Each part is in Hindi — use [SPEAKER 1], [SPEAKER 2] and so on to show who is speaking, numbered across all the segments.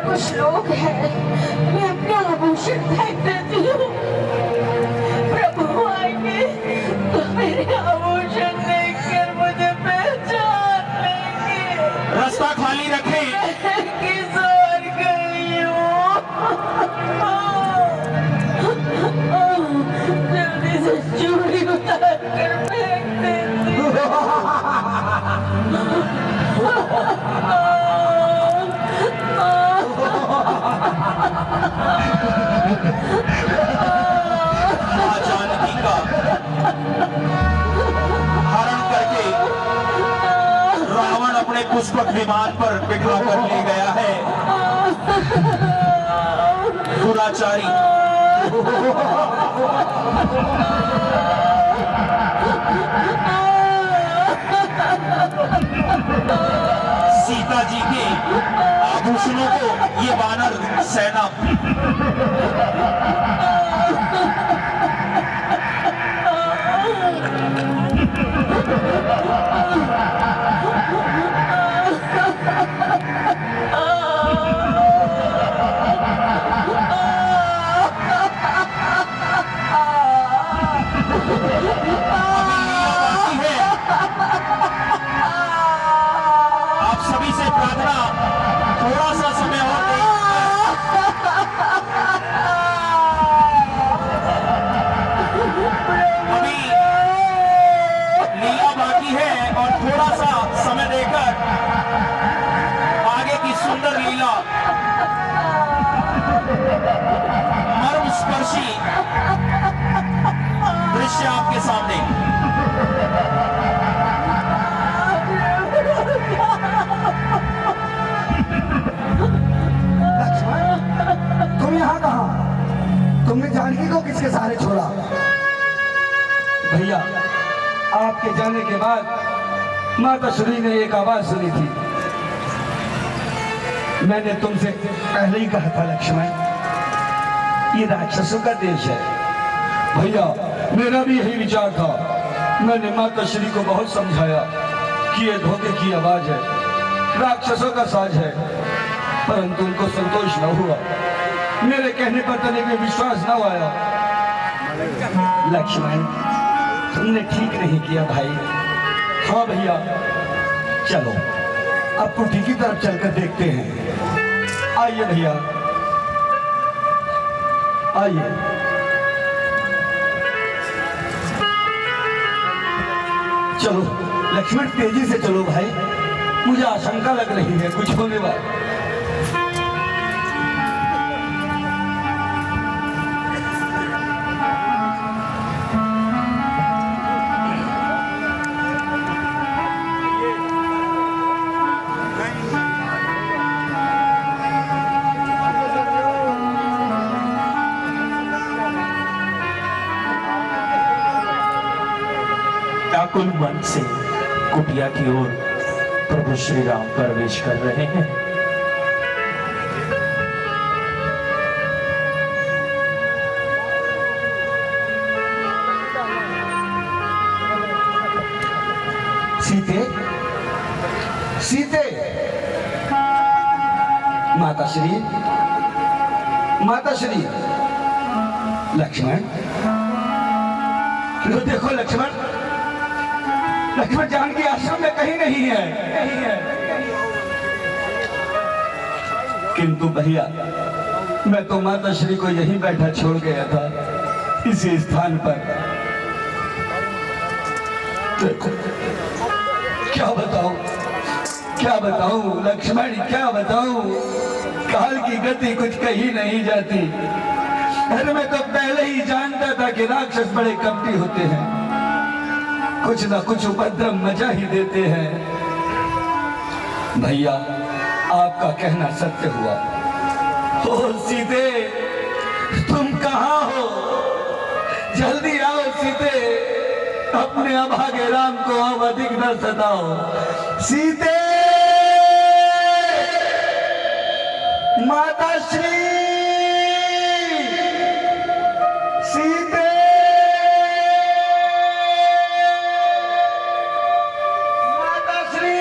[SPEAKER 1] कुछ लोग हैं, मैं अपना आभूषण फेंक देती हूँ, प्रभु आएंगे तो मेरे आभूषण देखकर मुझे पहचान लेंगे।
[SPEAKER 2] रास्ता खाली रखें।
[SPEAKER 1] किस और गई हूँ? जल्दी से चूड़ी उतार कर फेंक देती हूँ।
[SPEAKER 2] मां जानकी का हरण करके रावण अपने पुष्पक विमान पर बिठा कर ले गया है। दुराचारी सीता जी के आभूषणों को ये वानर सेना मर्मस्पर्शी दृश्य आपके सामने।
[SPEAKER 3] तुम यहाँ कहाँ? तुमने जानकी को किसके सहारे छोड़ा?
[SPEAKER 4] भैया, आपके जाने के बाद माता श्री ने एक आवाज सुनी थी। मैंने तुमसे पहले ही कहा था लक्ष्मण, ये राक्षसों का देश है। भैया, मेरा भी यही विचार था। मैंने माता श्री को बहुत समझाया कि ये धोखे की आवाज है, राक्षसों का साज है, परंतु उनको संतोष न हुआ। मेरे कहने पर तनिक भी विश्वास न आया। लक्ष्मण, तुमने ठीक नहीं किया भाई। हाँ भैया, चलो अब कुटी की तरफ चलकर देखते हैं। आइए भैया, आइए। चलो लक्ष्मण, तेजी से चलो भाई, मुझे आशंका लग रही है कुछ होने वाला।
[SPEAKER 2] व्याकुल मन से कुटिया की ओर प्रभु श्री राम प्रवेश कर रहे हैं।
[SPEAKER 4] सीते, सीते, माता श्री, माता श्री। लक्ष्मण, लो देखो लक्ष्मण, लक्ष्मण जानकी आश्रम में कहीं नहीं है, कहीं है। किंतु भैया, मैं तो माता श्री को यहीं बैठा छोड़ गया था, इसी स्थान पर। देखो, क्या बताऊं, क्या बताऊं लक्ष्मण, क्या बताऊं। काल की गति कुछ कही नहीं जाती। अरे मैं तो पहले ही जानता था कि राक्षस बड़े कपटी होते हैं, कुछ ना कुछ उपद्रव मचा ही देते हैं। भैया, आपका कहना सत्य हुआ। ओ सीते, तुम कहाँ हो? जल्दी आओ सीते, अपने अभागे राम को अब अधिक न सताओ। सीते, माता श्री, सीते, माता श्री।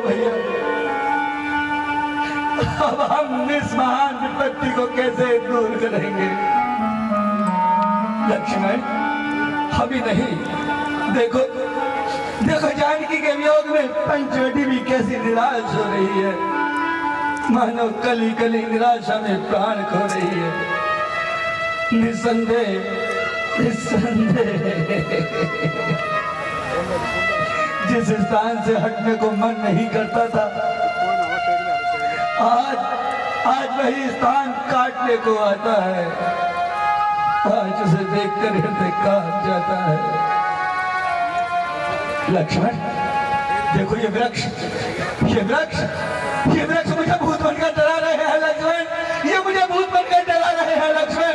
[SPEAKER 4] भैया, अब हम इस महान विपत्ति को कैसे दूर करेंगे? लक्ष्मण, अभी नहीं। देखो देखो, जानकी के वियोग में पंचवटी भी कैसी निराश हो रही है, मानो कली कली निराशा में प्राण खो रही है। निसंदेह जिस स्थान से हटने को मन नहीं करता था, आज वही स्थान काटने को आता है। आज उसे देखकर हृदय कांप जाता है। लक्ष्मण, देखो ये वृक्ष मुझे भूत बनकर डरा रहे हैं लक्ष्मण, ये मुझे भूत बनकर डरा रहे हैं लक्ष्मण,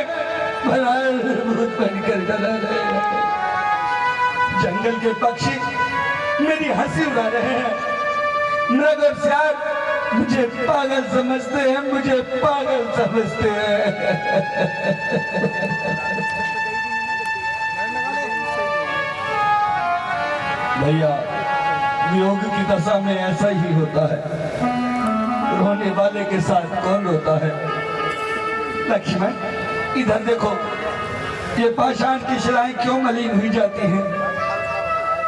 [SPEAKER 4] भूत बनकर डरा रहे हैं। जंगल के पक्षी मेरी हंसी उड़ा रहे हैं, मृग और सियार मुझे पागल समझते हैं, मुझे पागल समझते हैं। भैया, वियोग की दशा में ऐसा ही होता है, रोने वाले के साथ कौन रोता है? लक्ष्मण, इधर देखो, ये पाषाण की शिलाएं क्यों मलिन हुई जाती हैं?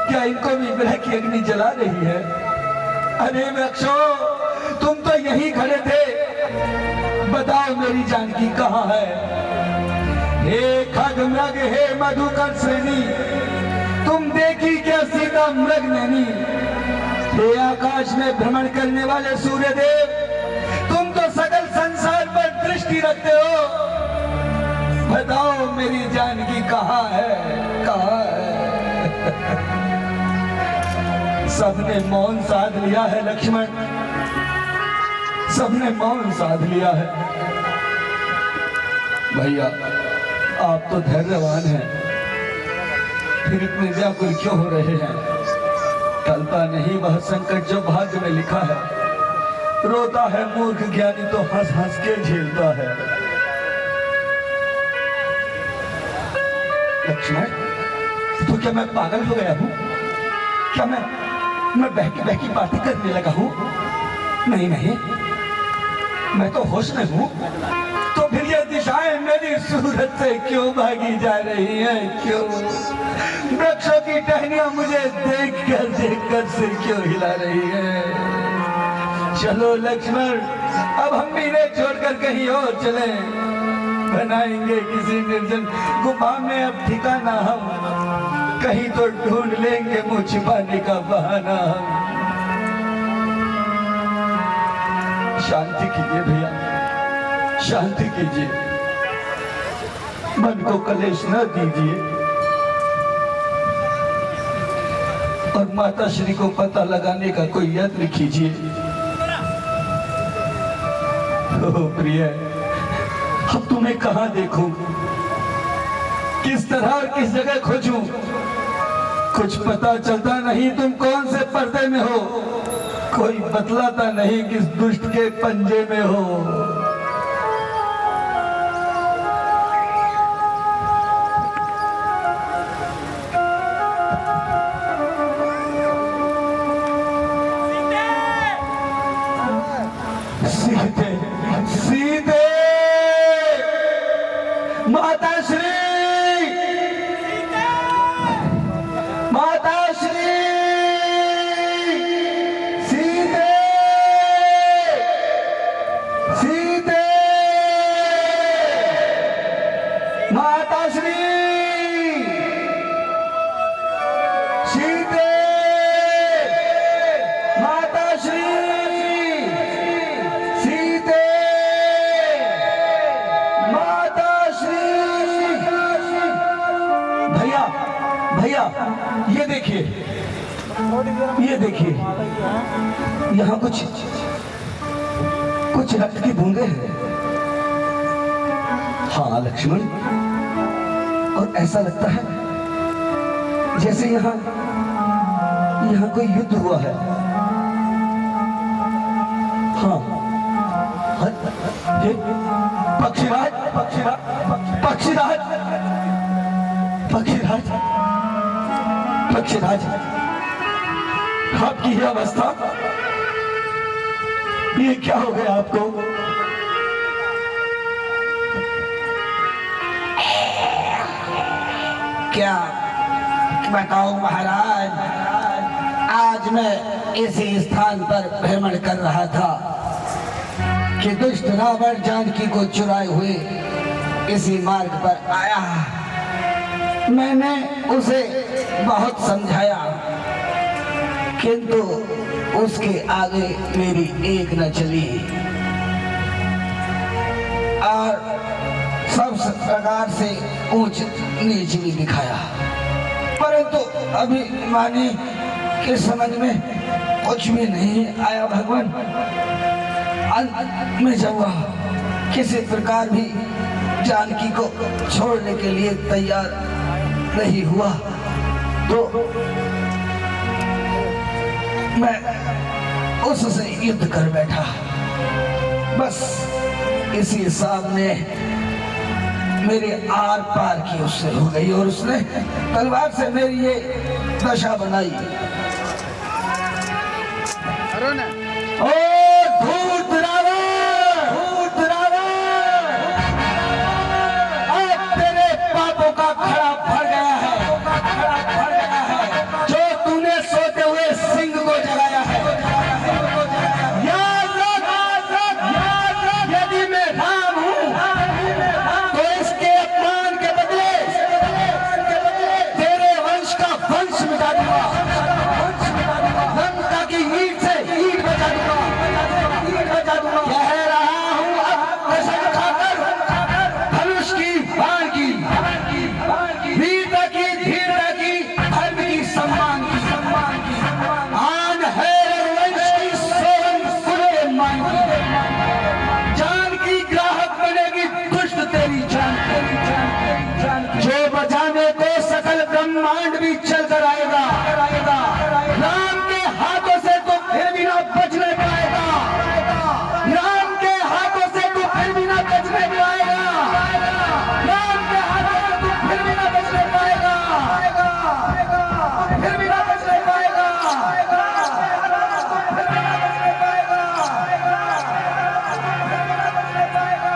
[SPEAKER 4] क्या इनको भी विरह की अग्नि जला रही है? अरे वृक्षों, तुम तो यहीं खड़े थे, बताओ मेरी जानकी कहाँ है? हे खगमृग, हे मधुकर श्रेणी, तुम देखी क्या सीता मृग नैनी? हे आकाश में भ्रमण करने वाले सूर्यदेव, तुम तो सकल संसार पर दृष्टि रखते हो, बताओ मेरी जानकी कहाँ है, कहाँ है? सबने मौन साध लिया है लक्ष्मण, सबने मौन साध लिया है। भैया, आप तो धैर्यवान हैं, फिर इतने व्याकुल क्यों हो रहे हैं? टलता नहीं वह संकट जो भाग्य में लिखा है, रोता है मूर्ख ज्ञानी तो हंस हंस के झेलता है। लक्ष्मण, तो क्या मैं पागल हो गया हूँ? क्या मैं बहकी बहकी बातें करने लगा हूँ? नहीं नहीं, मैं तो होश में हूँ। तो फिर ये दिशाएं मेरी सूरत से क्यों भागी जा रही हैं? क्यों वृक्षों की टहनियां मुझे देखकर सिर क्यों हिला रही है? चलो लक्ष्मण, अब हम भी इन्हें छोड़कर कहीं और चलें, बनाएंगे किसी निर्जन गुफा में अब ठिकाना, हम कहीं तो ढूंढ लेंगे मुँह छिपाने का बहाना। शांति कीजिए भैया, शांति कीजिए, मन को कलेश न दीजिए, और माता श्री को पता लगाने का कोई यत्न कीजिए। ओ प्रिय, अब तुम्हें कहाँ देखूं, किस तरह और किस जगह खोजूं? कुछ पता चलता नहीं तुम कौन से पर्दे में हो, कोई बतलाता नहीं किस दुष्ट के पंजे में हो। सीते, सीते, माता श्री, माता श्री, सीते, सीते, माता श्री, सीते, माता श्री, सीते, माता श्री। भैया, भैया, ये देखिए, ये देखिए, यहाँ कुछ रक्त की बूंदे हैं। हाँ लक्ष्मण, और ऐसा लगता है जैसे यहाँ कोई युद्ध हुआ है। हाँ, ये पक्षीराज, पक्षीराज, पक्षीराज, पक्षीराज, पक्षीराज, आपकी यह अवस्था, ये क्या हो गया आपको?
[SPEAKER 3] क्या बताऊं महाराज, आज मैं इसी स्थान पर भ्रमण कर रहा था कि दुष्ट रावण जानकी को चुराए हुए इसी मार्ग पर आया। मैंने उसे बहुत समझाया, किंतु उसके आगे मेरी एक न चली और सब प्रकार से ऊंच नीच भी दिखाया, परंतु अभी माने कि समझ में कुछ भी नहीं आया। भगवान अंत में जब वह किसी प्रकार भी जानकी को छोड़ने के लिए तैयार नहीं हुआ तो मैं उससे युद्ध कर बैठा। बस इसी सामने मेरे आर पार की उससे हो गई और उसने तलवार से मेरी ये दशा बनाई। ओ धूर्त रावण, धूर्त रावण, अब तेरे पापों का खड़ा भर गया है, खड़ा भर गया है, जो तूने सोते हुए सिंह को जगाया है। याद रख, यदि मैं राम हूँ तो इसके अपमान के बदले तेरे वंश का वंश मिटा दूंगा, लंका की ईंट से ईंट बचा दूंगा, ईंट बचा दूंगा। कह रहा हूँ अब कसम खाकर, धनुष की बाण की, वीरता की, धीरता की, धर्म की, सम्मान की, सम्मान की, आन है रघुवंश की, सोहन कुल के मान की। जान की ग्राहक बनेगी दुष्ट तेरी जान, तेरी जान, तेरी जान। जो बचाने को सकल ब्रह्मांड भी चल कर आएगा, राम के हाथों से तो फिर भी ना बच नहीं पाएगा, राम के हाथों से तो फिर भी ना बच नहीं पाएगा, राम के हाथों से तो फिर भी ना बच नहीं पाएगा, फिर भी ना बच नहीं पाएगा, फिर भी ना बच नहीं पाएगा।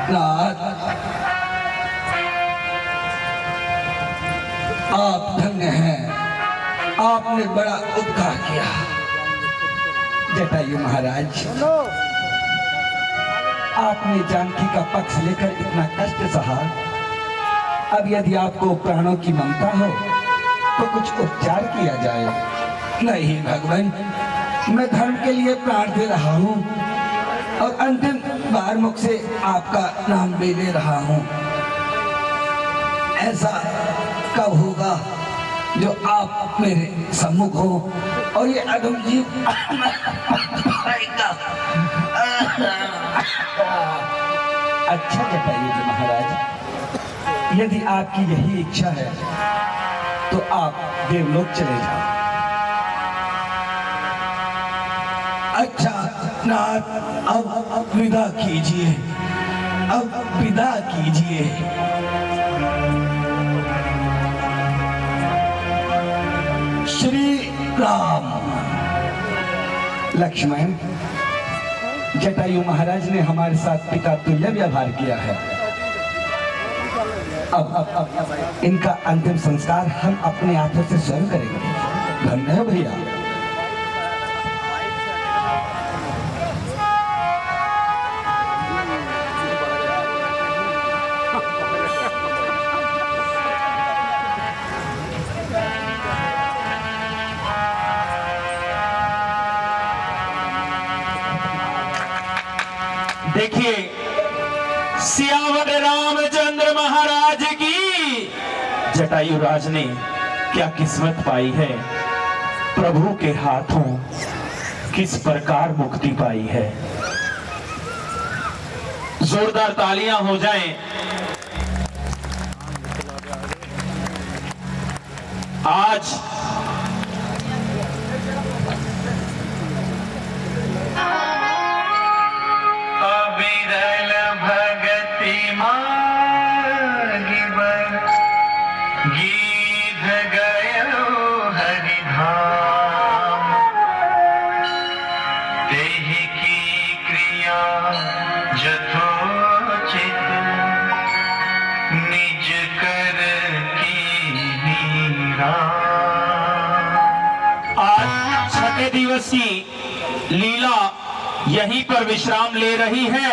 [SPEAKER 3] नाथ, आप धन्य हैं, आपने बड़ा उपकार किया। जटायु महाराज, आपने जानकी का पक्ष लेकर इतना कष्ट सहा, अब यदि आपको प्राणों की ममता हो तो कुछ उपचार किया जाए। नहीं भगवान, मैं धर्म के लिए प्राण दे रहा हूँ और अंतिम बार मुख से आपका नाम ले रहा हूँ। ऐसा कब होगा जो आप मेरे सम्मुख हो और ये अधम जीव आएगा। अच्छा जटायु जी महाराज, यदि आपकी यही इच्छा है तो आप देवलोक चले जाओ। अच्छा नाथ, अब विदा कीजिए, अब विदा कीजिए। श्री राम। लक्ष्मण, जटायु महाराज ने हमारे साथ पिता तुल्य व्यवहार किया है। अब इनका अंतिम संस्कार हम अपने हाथों से स्वयं करेंगे। धन्य है भैया।
[SPEAKER 2] देखिए, सियावर रामचंद्र महाराज की जटायु राज ने क्या किस्मत पाई है, प्रभु के हाथों किस प्रकार मुक्ति पाई है। जोरदार तालियां हो जाएं। आज
[SPEAKER 5] अविरल भगति मागी बर गीत गयो हरिधाम तेहि किया जथोचित निज कर की मीरा।
[SPEAKER 2] आज छठे दिवस की लीला यहीं पर विश्राम ले रही है।